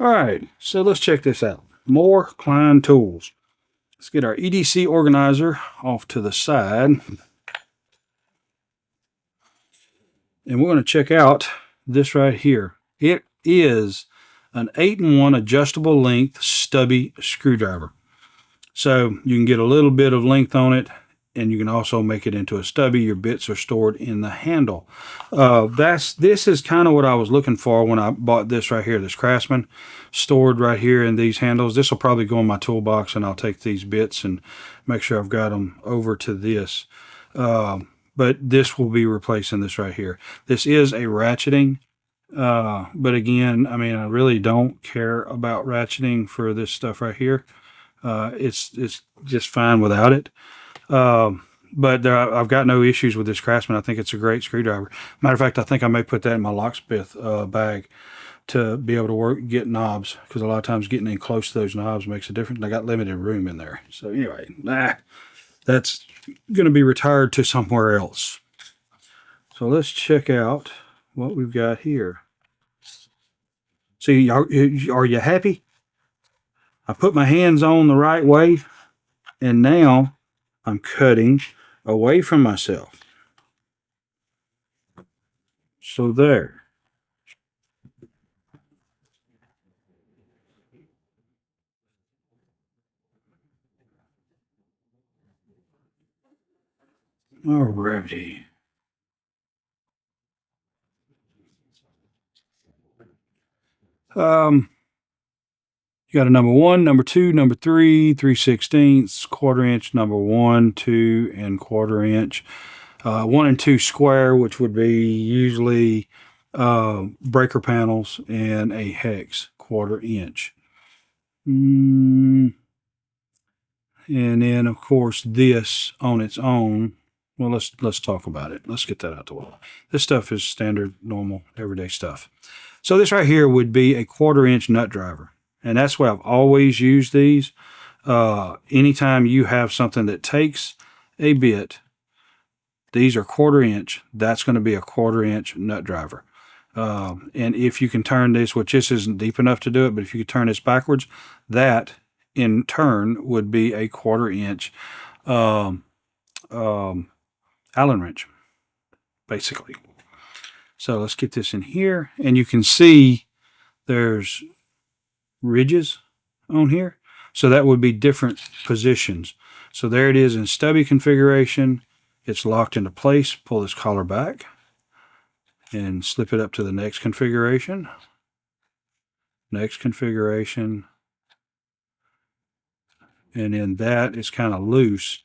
All right, so let's check this out. More Klein tools. Let's get our EDC organizer off to the side. And we're going to check out this right here. It is an 8-in-1 adjustable length stubby screwdriver. So you can get a little bit of length on it, and you can also make it into a stubby. Your bits are stored in the handle. This is kind of what I was looking for when I bought this right here, this Craftsman, stored right here in these handles. This will probably go in my toolbox, and I'll take these bits and make sure I've got them over to this. But this will be replacing this right here. This is a ratcheting. But again, I mean, I really don't care about ratcheting for this stuff right here. It's just fine without it. But I've got no issues with this Craftsman. I think it's a great screwdriver. Matter of fact, I think I may put that in my locksmith bag to be able to get knobs, because a lot of times getting in close to those knobs makes a difference. And I got limited room in there. So anyway, that's going to be retired to somewhere else. So let's check out what we've got here. See, are you happy? I put my hands on the right way, and now I'm cutting away from myself. So there. Alrighty. You got a number 1, number 2, number 3, 3/16, 1/4 inch, number 1, 2, and 1/4 inch. 1 and 2 square, which would be usually breaker panels, and a hex 1/4 inch. And then, of course, this on its own. Well, let's talk about it. Let's get that out the way. This stuff is standard, normal, everyday stuff. So this right here would be a 1/4 inch nut driver. And that's why I've always used these. Anytime you have something that takes a bit, these are 1/4 inch, that's going to be a 1/4 inch nut driver. And if you can turn this, which this isn't deep enough to do it, but if you could turn this backwards, that in turn would be a 1/4 inch Allen wrench, basically. So let's get this in here, and you can see there's ridges on here. So that would be different positions. So there it is in stubby configuration. It's locked into place. Pull this collar back and slip it up to the next configuration. Next configuration. And then that is kind of loose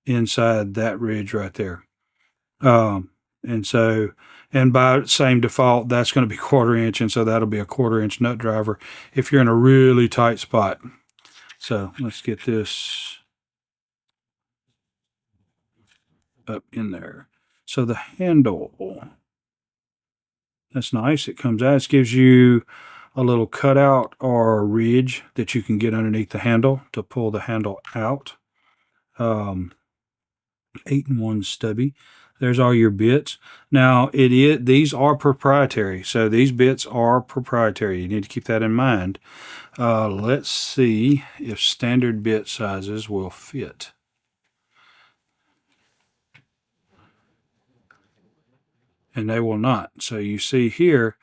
inside that ridge right there. And by same default, that's going to be 1/4 inch, and so that'll be a 1/4 inch nut driver if you're in a really tight spot. So let's get this up in there. So the handle, that's nice. It comes out. It gives you a little cutout or ridge that you can get underneath the handle to pull the handle out. 8-in-1 stubby. There's all your bits. Now, these are proprietary, so these bits are proprietary. You need to keep that in mind. Let's see if standard bit sizes will fit. And they will not. So you see here,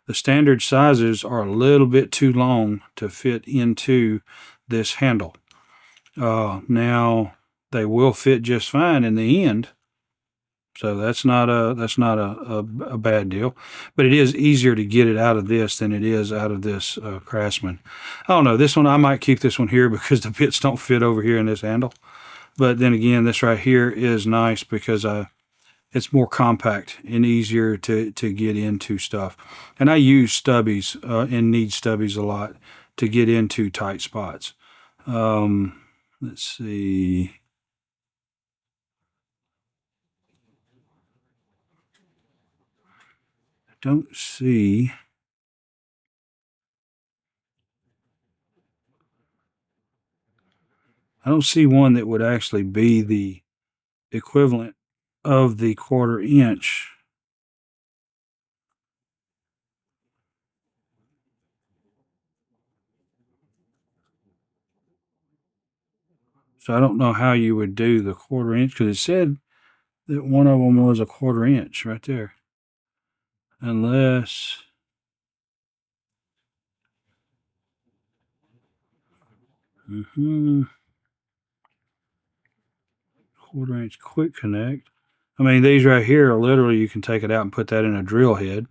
the standard sizes are a little bit too long to fit into this handle. Now, they will fit just fine in the end. So that's not a bad deal, but it is easier to get it out of this than it is out of this Craftsman. I don't know, this one, I might keep this one here because the bits don't fit over here in this handle. But then again, this right here is nice because it's more compact and easier to get into stuff. And I use stubbies and NEED stubbies a lot to get into tight spots. Let's see. Don't see. I don't see one that would actually be the equivalent of the 1/4 inch. So I don't know how you would do the 1/4 inch, because it said that one of them was a 1/4 inch right there. Unless, -1/4 inch quick connect. I mean, these right here are literally, you can take it out and put that in a drill head,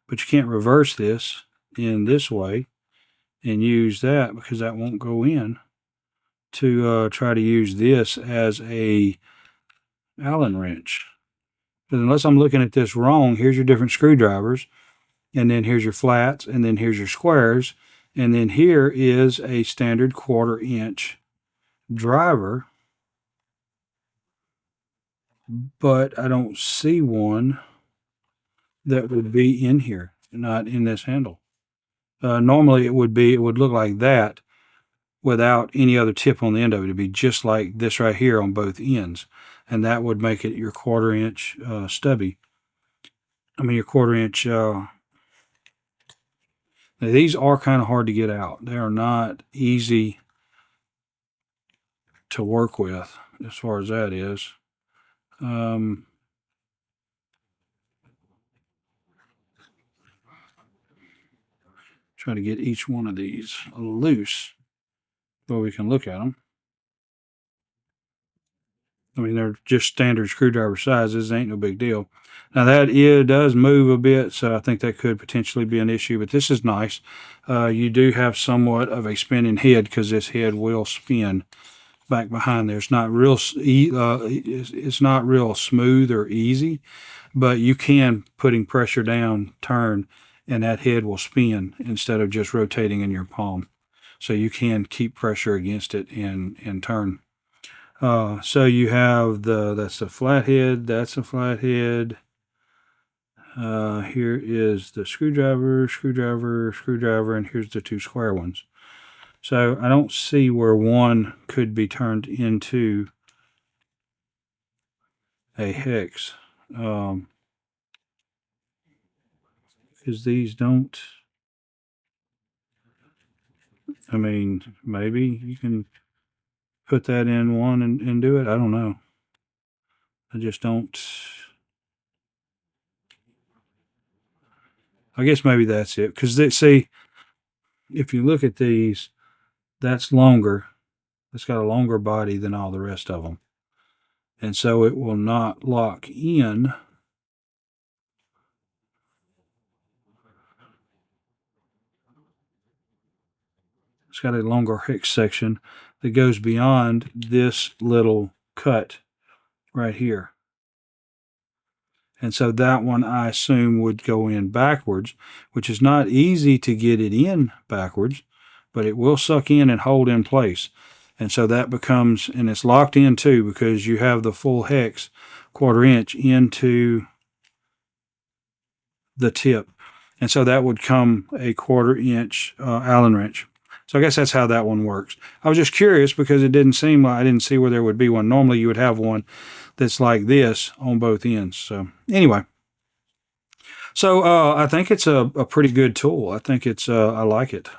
but you can't reverse this in this way and use that, because that won't go in, to try to use this as a Allen wrench. Because unless I'm looking at this wrong, here's your different screwdrivers, and then here's your flats, and then here's your squares, and then here is a standard 1/4 inch driver, but I don't see one that would be in here, not in this handle. Normally it would look like that without any other tip on the end of it. It'd be just like this right here on both ends, and that would make it your 1/4 inch stubby. I mean, your 1/4 inch. Now these are kind of hard to get out. They are not easy to work with as far as that is. Try to get each one of these loose so we can look at them. I mean, they're just standard screwdriver sizes. Ain't no big deal. Now that does move a bit, so I think that could potentially be an issue, but this is nice. You do have somewhat of a spinning head, because this head will spin back behind there. It's not real smooth or easy, but you can, putting pressure down, turn, and that head will spin instead of just rotating in your palm. So you can keep pressure against it and turn. So you have that's the flathead, that's a flathead. Here is the screwdriver, and here's the 2 square ones. So I don't see where one could be turned into a hex. Because these don't. I mean, maybe you can put that in one and do it. I don't know. I just don't. I guess maybe that's it. Because see, if you look at these, that's longer. It's got a longer body than all the rest of them. And so it will not lock in. It's got a longer hex section that goes beyond this little cut right here. And so that one, I assume, would go in backwards, which is not easy to get it in backwards, but it will suck in and hold in place. And so that becomes, and it's locked in too, because you have the full hex 1/4 inch into the tip. And so that would come a 1/4 inch Allen wrench. So I guess that's how that one works. I was just curious, because it didn't seem like, I didn't see where there would be one. Normally you would have one that's like this on both ends. So anyway, so I think it's a pretty good tool. I think it's I like it,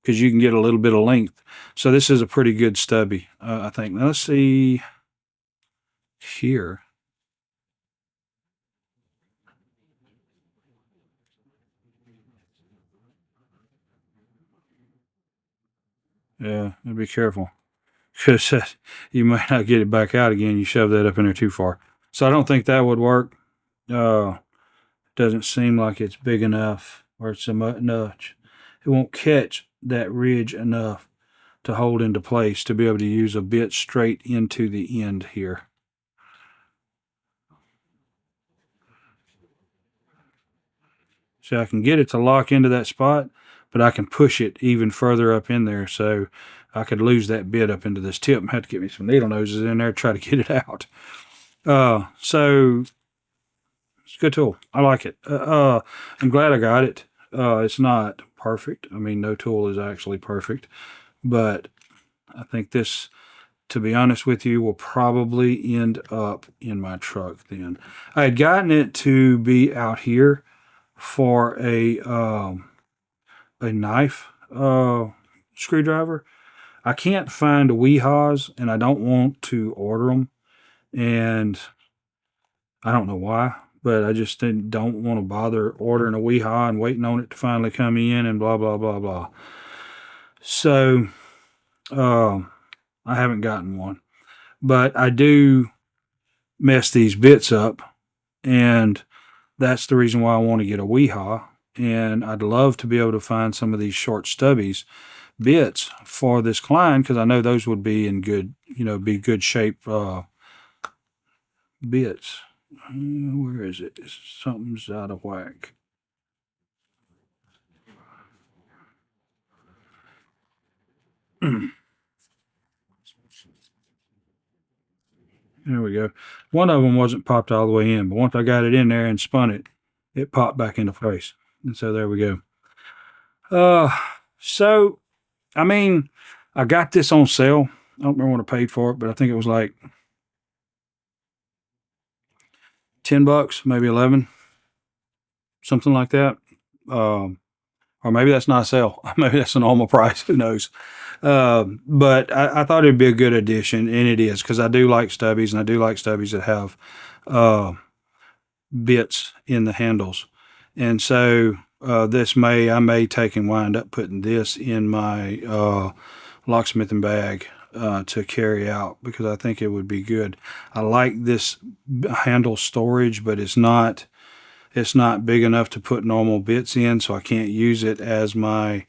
because you can get a little bit of length. So this is a pretty good stubby, I think. Now let's see here. Yeah, be careful, because you might not get it back out again. You shove that up in there too far. So I don't think that would work. Doesn't seem like it's big enough, or it's enough. It won't catch that ridge enough to hold into place to be able to use a bit straight into the end here. So I can get it to lock into that spot, but I can push it even further up in there, so I could lose that bit up into this tip and have to get me some needle noses in there to try to get it out. So it's a good tool. I like it. I'm glad I got it. It's not perfect. I mean, no tool is actually perfect, but I think this, to be honest with you, will probably end up in my truck then. I had gotten it to be out here for a knife screwdriver, I can't find WeHaws, and I don't want to order them, and I don't know why, but I just don't want to bother ordering a WeHaw and waiting on it to finally come in and blah, blah, blah, blah. So, I haven't gotten one, but I do mess these bits up, and that's the reason why I want to get a WeHaw. And I'd love to be able to find some of these short stubbies bits for this Klein, because I know those would be in good, be good shape bits. Where is it? Something's out of whack. There we go. One of them wasn't popped all the way in, but once I got it in there and spun it, it popped back into place. And so there we go. So, I mean, I got this on sale. I don't remember what I paid for it, but I think it was like $10, maybe 11, something like that. Or maybe that's not a sale. Maybe that's a normal price. Who knows? But I thought it'd be a good addition, and it is, because I do like stubbies, and I do like stubbies that have bits in the handles. And so I may take and wind up putting this in my locksmith and bag to carry out, because I think it would be good. I like this handle storage, but it's not big enough to put normal bits in, so I can't use it as my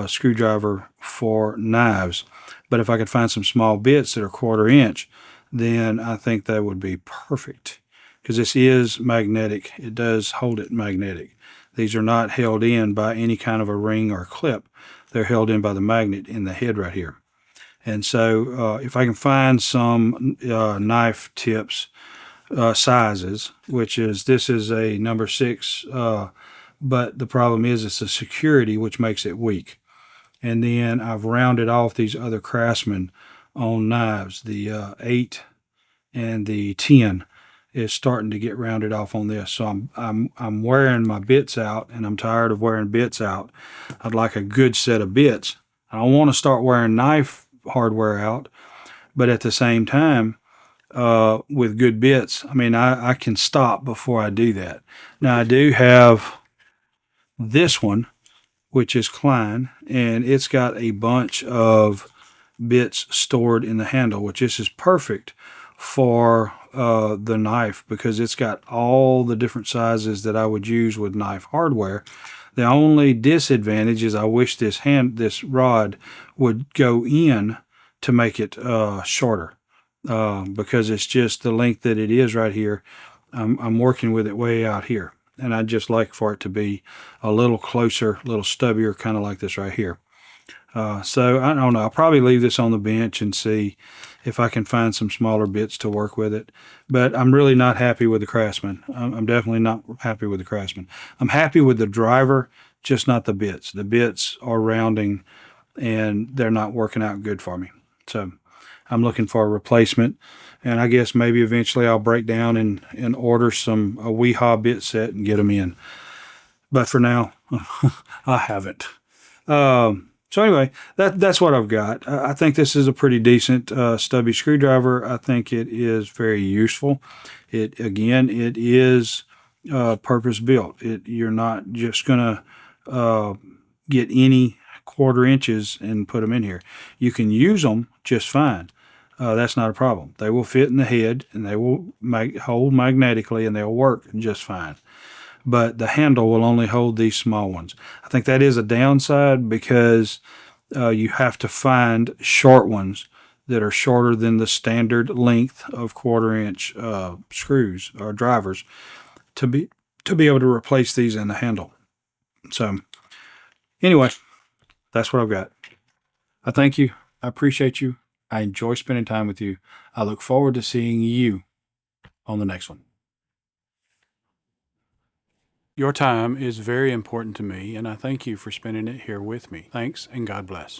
screwdriver for knives. But if I could find some small bits that are 1/4 inch, then I think that would be perfect, because this is magnetic. It does hold it magnetic. These are not held in by any kind of a ring or clip. They're held in by the magnet in the head right here. And so if I can find some knife tips sizes, this is a number 6, but the problem is it's a security, which makes it weak. And then I've rounded off these other Craftsman on knives. The 8 and the 10 is starting to get rounded off on this. So I'm wearing my bits out, and I'm tired of wearing bits out. I'd like a good set of bits. I don't want to start wearing knife hardware out, but at the same time, with good bits, I mean, I can stop before I do that. Now, I do have this one, which is Klein, and it's got a bunch of bits stored in the handle, which this is perfect for the knife, because it's got all the different sizes that I would use with knife hardware. The only disadvantage is I wish this rod would go in to make it shorter, because it's just the length that it is right here. I'm working with it way out here, and I'd just like for it to be a little closer, a little stubbier, kind of like this right here. So I don't know. I'll probably leave this on the bench and see if I can find some smaller bits to work with it. But I'm really not happy with the Craftsman. I'm definitely not happy with the Craftsman. I'm happy with the driver, just not the bits. The bits are rounding, and they're not working out good for me. So I'm looking for a replacement, and I guess maybe eventually I'll break down and order a WeHaw bit set and get them in. But for now, I haven't. So anyway, that's what I've got. I think this is a pretty decent stubby screwdriver. I think it is very useful. It is purpose built. You're not just gonna get any 1/4 inches and put them in here. You can use them just fine. That's not a problem. They will fit in the head, and they will hold magnetically, and they'll work just fine. But the handle will only hold these small ones. I think that is a downside, because you have to find short ones that are shorter than the standard length of 1/4 inch screws or drivers to be able to replace these in the handle. So anyway, that's what I've got. I thank you. I appreciate you. I enjoy spending time with you. I look forward to seeing you on the next one. Your time is very important to me, and I thank you for spending it here with me. Thanks, and God bless.